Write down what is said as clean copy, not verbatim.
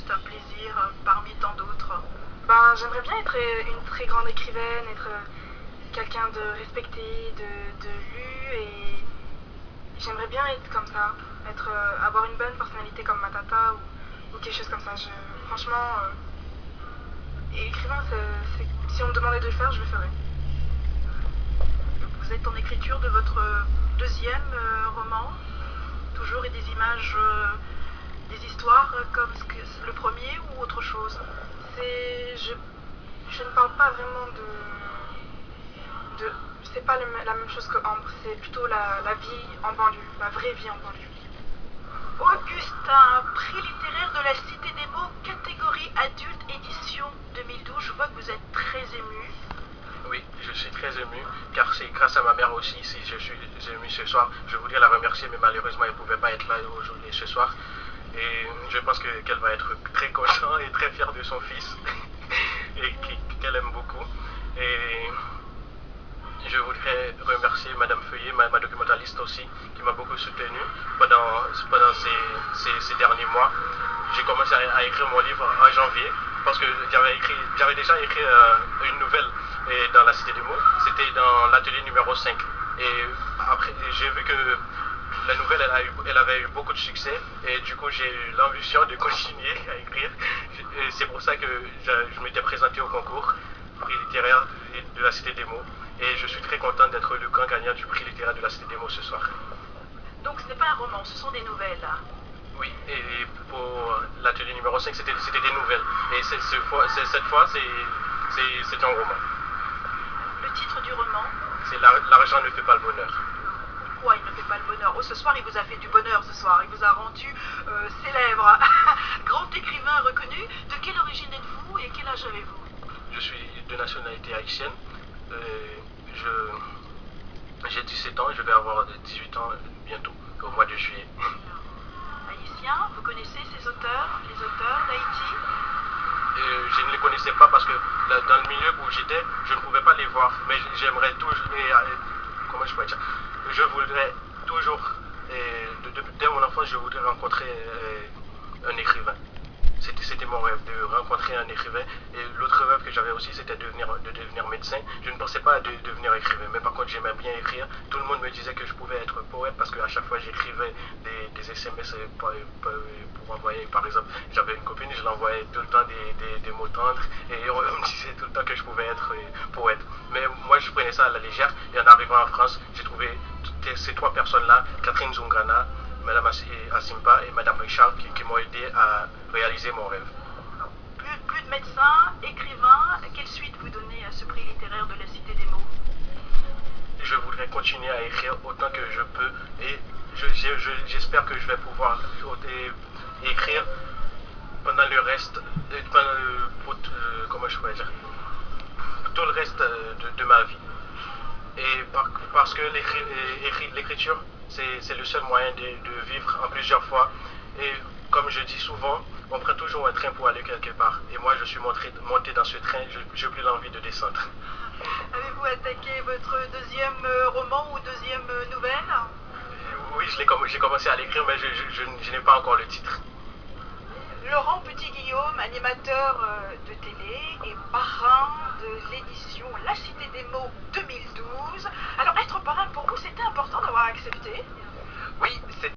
juste un plaisir parmi tant d'autres? Ben, j'aimerais bien être une très grande écrivaine, être quelqu'un de respecté, de lu, et j'aimerais bien être comme ça, être, avoir une bonne personnalité comme ma tata ou quelque chose comme ça. Franchement, et écrivain, si on me demandait de le faire, je le ferais. Vous êtes en écriture de votre deuxième roman, toujours et des images, des histoires comme le premier ou autre chose? Je ne parle pas vraiment de c'est pas la même chose que Ambre, c'est plutôt la vie en banlieue, la vraie vie en banlieue. Augustin, prix littéraire de la Cité des mots, catégorie adulte, édition 2012. Je vois que vous êtes très ému. Oui, je suis très ému, car c'est grâce à ma mère aussi si je suis ému ce soir. Je voudrais la remercier, mais malheureusement, elle ne pouvait pas être là aujourd'hui ce soir. Et je pense qu'elle va être très contente et très fière de son fils, et qu'elle aime beaucoup. Et je voudrais remercier Madame Feuillet, ma documentaliste aussi, qui m'a beaucoup soutenu pendant ces derniers mois. J'ai commencé à écrire mon livre en janvier, parce que j'avais déjà écrit une nouvelle dans la Cité des mots. C'était dans l'atelier numéro 5. Et après, j'ai vu que la nouvelle, elle avait eu beaucoup de succès, et du coup j'ai eu l'ambition de continuer à écrire. Et c'est pour ça que je m'étais présenté au concours prix littéraire de la Cité des mots, et je suis très content d'être le grand gagnant du prix littéraire de la Cité des mots ce soir. Donc ce n'est pas un roman, ce sont des nouvelles. Oui, et pour l'atelier numéro 5, c'était des nouvelles, et cette fois c'est un roman. Le titre du roman? C'est L'argent ne fait pas le bonheur. Pourquoi il ne fait pas le bonheur? Oh, ce soir, il vous a fait du bonheur ce soir. Il vous a rendu célèbre. Grand écrivain reconnu. De quelle origine êtes-vous et quel âge avez-vous? Je suis de nationalité haïtienne. J'ai 17 ans et je vais avoir 18 ans bientôt, au mois de juillet. Haïtien, vous connaissez ces auteurs, les auteurs d'Haïti? Je ne les connaissais pas parce que dans le milieu où j'étais, je ne pouvais pas les voir. Mais j'aimerais toujours... comment je pourrais dire? Je voudrais toujours, dès mon enfance, je voudrais rencontrer un écrivain. C'était mon rêve de rencontrer un écrivain. Et l'autre rêve que j'avais aussi, c'était de devenir médecin. Je ne pensais pas de devenir écrivain, mais par contre j'aimais bien écrire. Tout le monde me disait que je pouvais être poète parce qu'à chaque fois j'écrivais des SMS pour envoyer. Par exemple, j'avais une copine, je l'envoyais tout le temps des mots tendres, et on me disait tout le temps que je pouvais être poète. Mais moi je prenais ça à la légère, et en arrivant en France, j'ai trouvé ces trois personnes-là, Catherine Zungana, Madame Asimpa et Madame Richard, qui m'ont aidé à réaliser mon rêve. Plus de médecin, écrivain, quelle suite vous donnez à ce prix littéraire de la Cité des mots? Je voudrais continuer à écrire autant que je peux, et j'espère que je vais pouvoir écrire pendant le reste, comment je pourrais dire, tout le reste de ma vie. Et parce que l'écriture, c'est le seul moyen de vivre en plusieurs fois. Et comme je dis souvent, on prend toujours un train pour aller quelque part. Et moi, je suis monté dans ce train, je n'ai plus l'envie de descendre. Avez-vous attaqué votre deuxième roman ou deuxième nouvelle? Oui, j'ai commencé à l'écrire, mais je n'ai pas encore le titre. Laurent Petit-Guillaume, animateur de télé et parrain de l'édition La Cité des mots 2012. Alors, être parrain pour vous, c'était important d'avoir accepté? Oui, c'est